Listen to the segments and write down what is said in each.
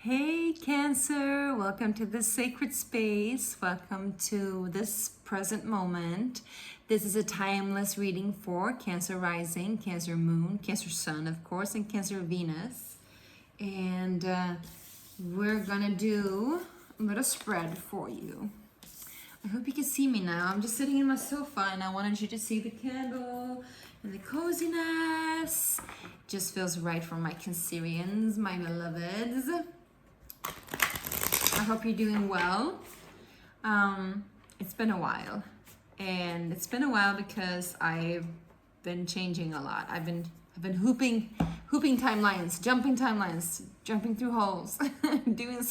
Hey Cancer, welcome to this sacred space. Welcome to this present moment. This is a timeless reading for Cancer Rising, Cancer Moon, Cancer Sun, of course, and Cancer Venus. And we're gonna do a little spread for you. I hope you can see me now. I'm just sitting in my sofa and I wanted you to see the candle and the coziness. Just feels right for my Cancerians, my beloveds. I hope you're doing well. It's been a while, and it's been a while because I've been changing a lot. I've been hooping timelines, jumping through holes, doing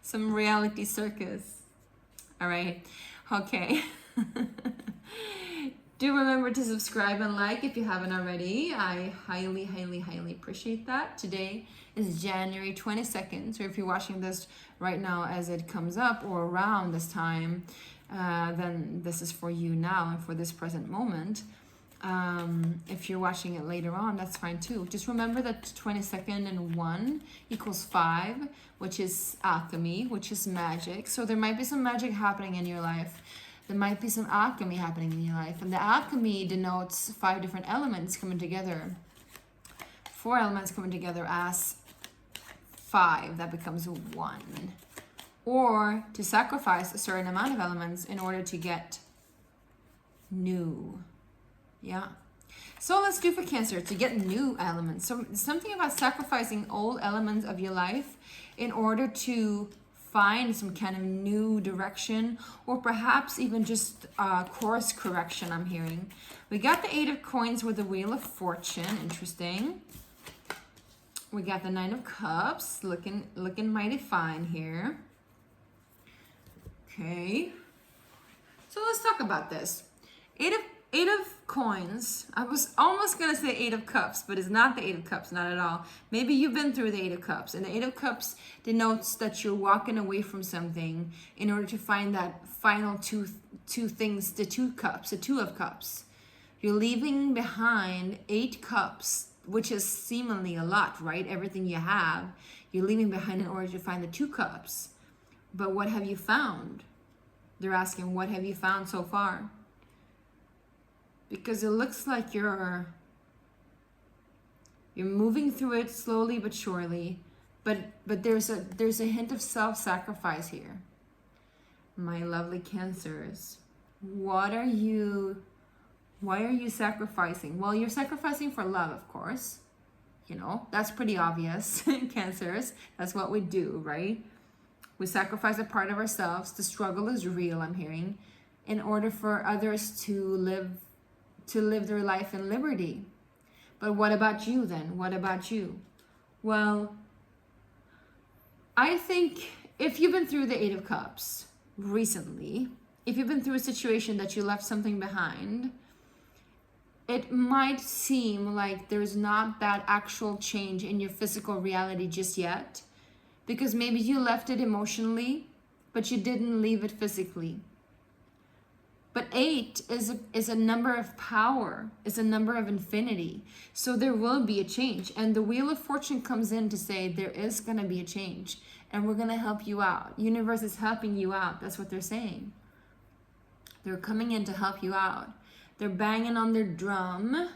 some reality circus. All right, okay. Do remember to subscribe and like if you haven't already. I highly appreciate that. Today is January 22nd. So if you're watching this right now as it comes up or around this time, then this is for you now and for this present moment. If you're watching it later on, that's fine too. Just remember that 22nd and 1 equals 5, which is alchemy, which is magic. So there might be some magic happening in your life. There might be some alchemy happening in your life. And the alchemy denotes 5 different elements coming together. 4 elements coming together as 5. That becomes 1. Or to sacrifice a certain amount of elements in order to get new. Yeah. So let's do for Cancer to get new elements. So something about sacrificing old elements of your life in order to find some kind of new direction, or perhaps even just course correction. I'm hearing we got the 8 of Coins with the Wheel of Fortune. Interesting. We got the 9 of Cups, looking mighty fine here. Okay, so let's talk about this. 8 of Coins. I was almost gonna say 8 of Cups, but it's not the 8 of Cups, not at all. Maybe you've been through the 8 of Cups, and the 8 of Cups denotes that you're walking away from something in order to find that final two things, the 2 cups, the 2 of Cups. You're leaving behind 8 cups, which is seemingly a lot, right? Everything you have, you're leaving behind in order to find the 2 cups. But what have you found? They're asking, what have you found so far? Because it looks like you're moving through it slowly but surely, but there's a hint of self-sacrifice here. My lovely Cancers, why are you sacrificing? Well, you're sacrificing for love, of course. You know, that's pretty obvious. Cancers, that's what we do, right? We sacrifice a part of ourselves. The struggle is real, I'm hearing, in order for others to live their life in liberty. But what about you then? What about you? Well, I think if you've been through the 8 of Cups recently, if you've been through a situation that you left something behind, it might seem like there's not that actual change in your physical reality just yet, because maybe you left it emotionally, but you didn't leave it physically. But 8 is a number of power, is a number of infinity. So there will be a change. And the Wheel of Fortune comes in to say there is going to be a change. And we're going to help you out. Universe is helping you out. That's what they're saying. They're coming in to help you out. They're banging on their drum.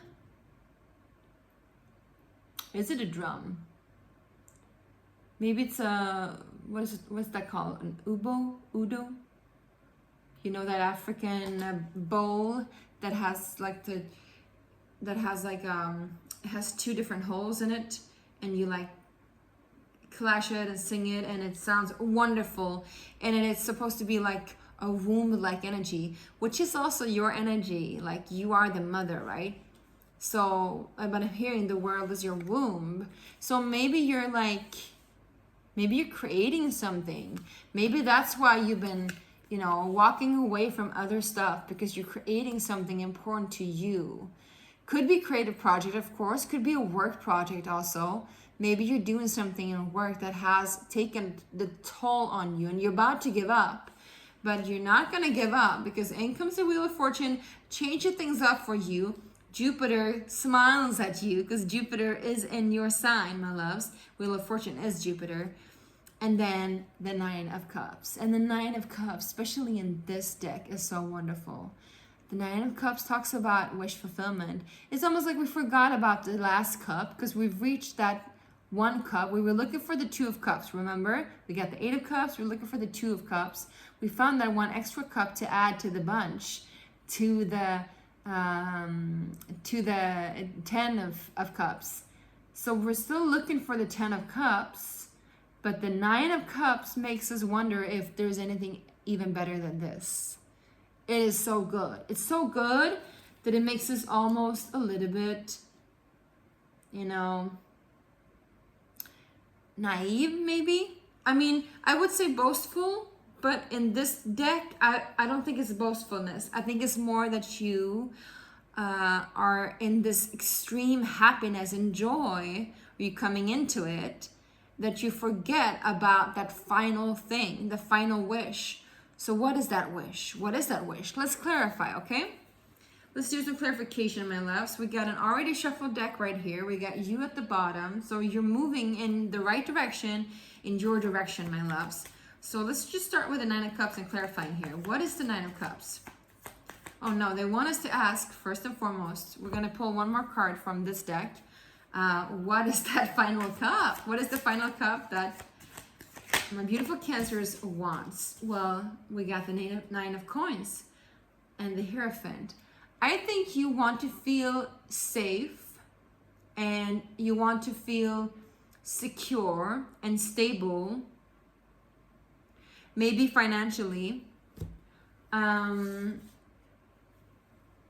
Is it a drum? Maybe it's a, what's that called? An udo? You know, that African bowl that has it has 2 different holes in it, and you like clash it and sing it, and it sounds wonderful. And it's supposed to be like a womb-like energy, which is also your energy. Like, you are the mother, right? So, but I'm hearing the world is your womb. So maybe you're creating something. Maybe that's why you've been, walking away from other stuff, because you're creating something important to you. Could be creative project, of course. Could be a work project also. Maybe you're doing something in work that has taken the toll on you and you're about to give up. But you're not going to give up, because in comes the Wheel of Fortune, changing things up for you. Jupiter smiles at you, because Jupiter is in your sign, my loves. Wheel of Fortune is Jupiter. and then the Nine of Cups. And the Nine of Cups, especially in this deck, is so wonderful. The Nine of Cups talks about wish fulfillment. It's almost like we forgot about the last cup because we've reached that one cup. We were looking for the Two of Cups, remember? We got the Eight of Cups, we're looking for the Two of Cups. We found that one extra cup to add to the bunch, to the 10 of Cups. So we're still looking for the 10 of Cups, but the Nine of Cups makes us wonder if there's anything even better than this. It is so good. It's so good that it makes us almost a little bit, naive maybe. I mean, I would say boastful, but in this deck, I don't think it's boastfulness. I think it's more that you are in this extreme happiness and joy, you coming into it, that you forget about that final thing, the final wish. So what is that wish? What is that wish? Let's clarify, okay? Let's do some clarification, my loves. We got an already shuffled deck right here. We got you at the bottom. So you're moving in the right direction, in your direction, my loves. So let's just start with the Nine of Cups and clarifying here. What is the Nine of Cups? Oh no, they want us to ask, first and foremost, we're gonna pull one more card from this deck. What is that final cup? What is the final cup that my beautiful Cancers wants? Well, we got the Nine of Coins and the Hierophant. I think you want to feel safe and you want to feel secure and stable, maybe financially,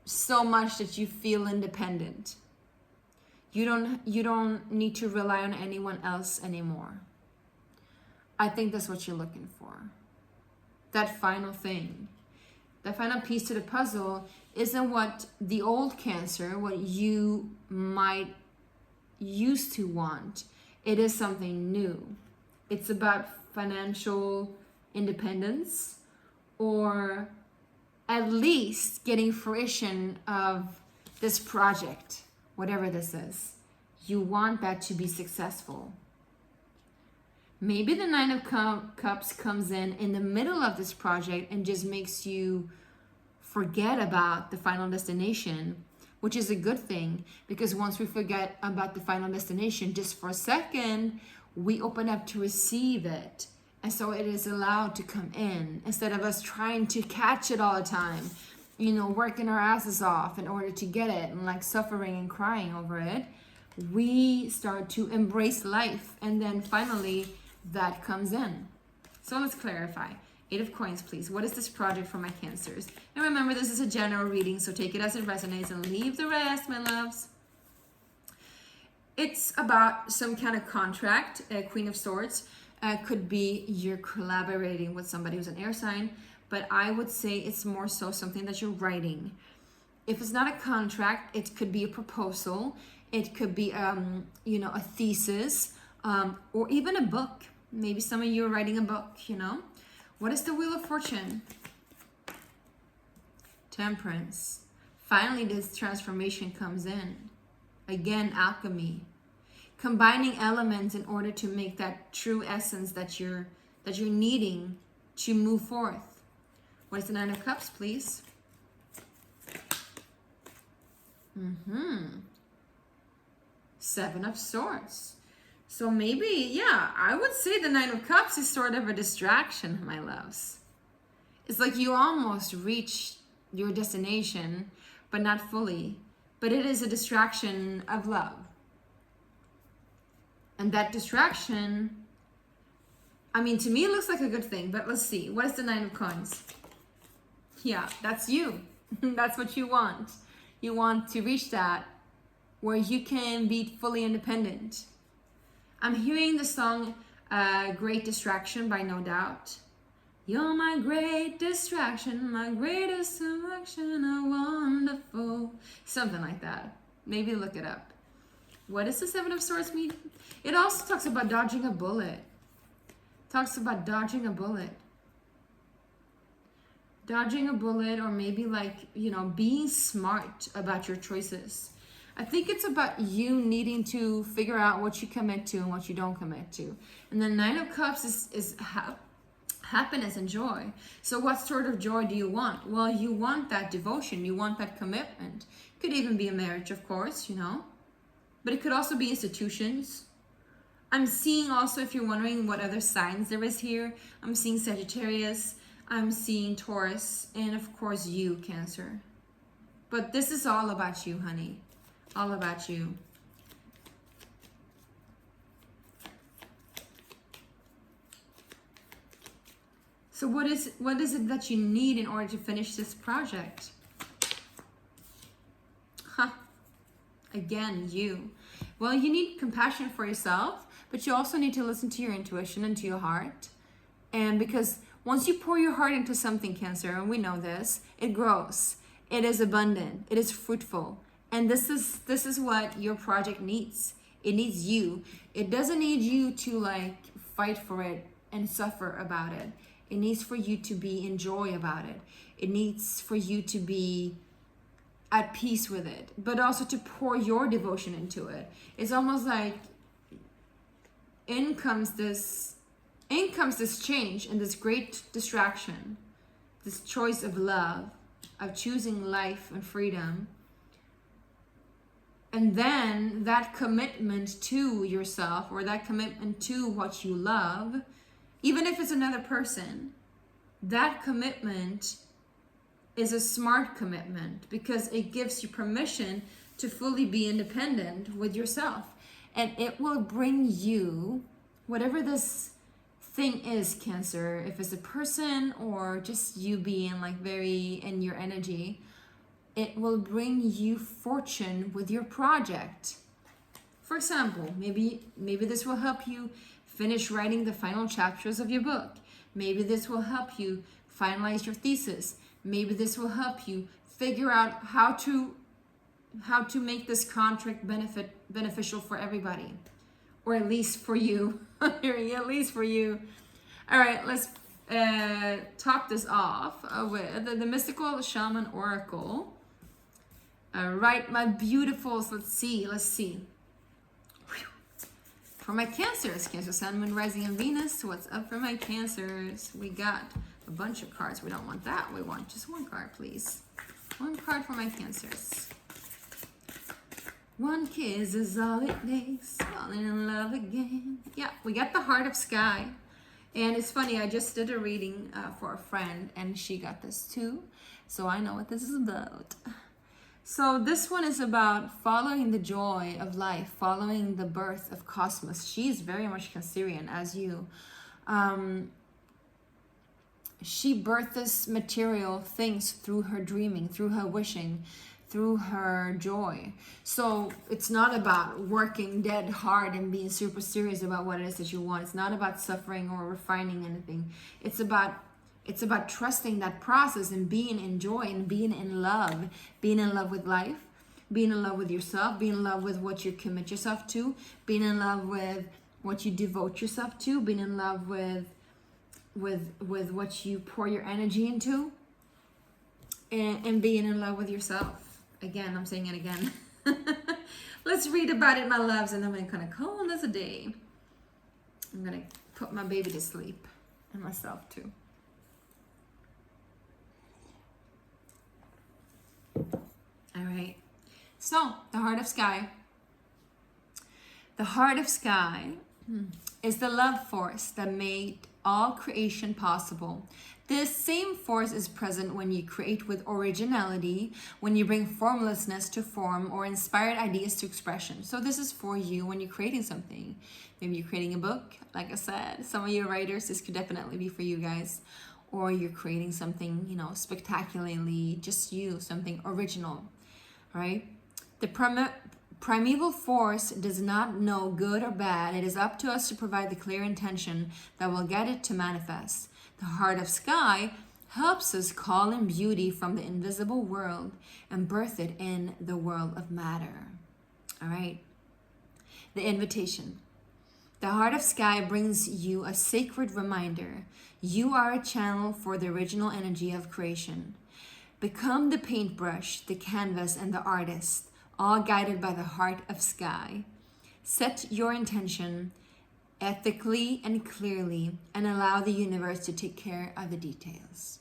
so much that you feel independent. You don't need to rely on anyone else anymore. I think that's what you're looking for. That final thing. That final piece to the puzzle isn't what the old Cancer, what you might used to want. It is something new. It's about financial independence, or at least getting fruition of this project, whatever this is. You want that to be successful. Maybe the Nine of Cups comes in the middle of this project and just makes you forget about the final destination, which is a good thing, because once we forget about the final destination, just for a second, we open up to receive it. And so it is allowed to come in instead of us trying to catch it all the time, working our asses off in order to get it and like suffering and crying over it. We start to embrace life, and then finally that comes in. So let's clarify. Eight of Coins, please. What is this project for my Cancers? And remember, this is a general reading, so take it as it resonates and leave the rest, my loves. It's about some kind of contract, Queen of Swords. Could be you're collaborating with somebody who's an air sign, but I would say it's more so something that you're writing. If it's not a contract, it could be a proposal. It could be, a thesis, or even a book. Maybe some of you are writing a book, What is the Wheel of Fortune? Temperance. Finally, this transformation comes in. Again, alchemy. Combining elements in order to make that true essence that you're needing to move forth. What is the Nine of Cups, please? Seven of Swords. So maybe, I would say the Nine of Cups is sort of a distraction, my loves. It's like you almost reached your destination, but not fully. But it is a distraction of love. And that distraction, to me it looks like a good thing, but let's see. What is the Nine of Coins? Yeah, that's you. That's what you want. You want to reach that where you can be fully independent. I'm hearing the song Great Distraction by No Doubt. You're my great distraction, my greatest selection, a wonderful. Something like that. Maybe look it up. What does the Seven of Swords mean? It also talks about dodging a bullet. Talks about dodging a bullet. Dodging a bullet, or maybe being smart about your choices. I think it's about you needing to figure out what you commit to and what you don't commit to. And the Nine of Cups is happiness and joy. So what sort of joy do you want? Well, you want that devotion. You want that commitment. Could even be a marriage, of course, you know. But it could also be institutions. I'm seeing also, if you're wondering what other signs there is here, I'm seeing Sagittarius, I'm seeing Taurus, and of course you, Cancer. But this is all about you, honey. All about you. So what is it that you need in order to finish this project? Again, you. Well, you need compassion for yourself, but you also need to listen to your intuition and to your heart. And because once you pour your heart into something, Cancer, and we know this, it grows. It is abundant. It is fruitful. And this is what your project needs. It needs you. It doesn't need you to like fight for it and suffer about it. It needs for you to be in joy about it. It needs for you to be at peace with it, but also to pour your devotion into it. It's almost like in comes this change and this great distraction, this choice of love, of choosing life and freedom. And then that commitment to yourself, or that commitment to what you love, even if it's another person, that commitment is a smart commitment because it gives you permission to fully be independent with yourself. And it will bring you, whatever this thing is, Cancer, if it's a person or just you being like very in your energy, it will bring you fortune with your project. For example, maybe this will help you finish writing the final chapters of your book. Maybe this will help you finalize your thesis. Maybe this will help you figure out how to make this contract beneficial for everybody, or at least for you. At least for you. All right, let's top this off with the Mystical Shaman Oracle. All right, my beautifuls. Let's see. Whew. For my Cancers, Cancer, Sun, Moon, Rising, and Venus. What's up for my Cancers? We got a bunch of cards. We don't want that. We want just one card, please. One card for my Cancers. One kiss is all it takes. Falling in love again. Yeah, we got the Heart of Sky. And it's funny, I just did a reading for a friend, and she got this too. So I know what this is about. So this one is about following the joy of life, following the birth of cosmos. She's very much Cancerian, as you. She birthed this material things through her dreaming, through her wishing, through her joy. So it's not about working dead hard and being super serious about what it is that you want. It's not about suffering or refining anything. It's about trusting that process and being in joy and being in love with life, being in love with yourself, being in love with what you commit yourself to, being in love with what you devote yourself to, being in love with what you pour your energy into, and being in love with yourself. Again, I'm saying it again. Let's read about it, my loves, and then I'm going to call this a day. I'm going to put my baby to sleep, and myself too. All right. So, the Heart of Sky. The Heart of Sky is the love force that made all creation possible. This same force is present when you create with originality, when you bring formlessness to form or inspired ideas to expression. So this is for you when you're creating something. Maybe you're creating a book, like I said. Some of you writers, this could definitely be for you guys. Or you're creating something, spectacularly just you, something original, right? The primeval force does not know good or bad. It is up to us to provide the clear intention that will get it to manifest. The Heart of Sky helps us call in beauty from the invisible world and birth it in the world of matter. All right. The invitation. The Heart of Sky brings you a sacred reminder. You are a channel for the original energy of creation. Become the paintbrush, the canvas, and the artist. all guided by the heart of sky. Set your intention ethically and clearly, and allow the universe to take care of the details.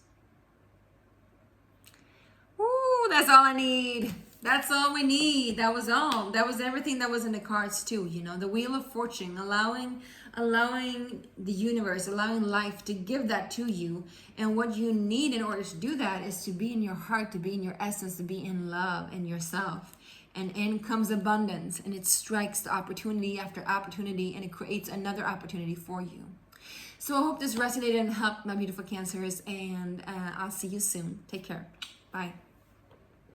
Ooh, that's all I need. That's all we need. That was all. That was everything that was in the cards too. You know, the Wheel of Fortune, allowing the universe, allowing life to give that to you. And what you need in order to do that is to be in your heart, to be in your essence, to be in love in yourself. And in comes abundance, and it strikes the opportunity after opportunity, and it creates another opportunity for you. So I hope this resonated and helped, my beautiful Cancers, and I'll see you soon. Take care. Bye.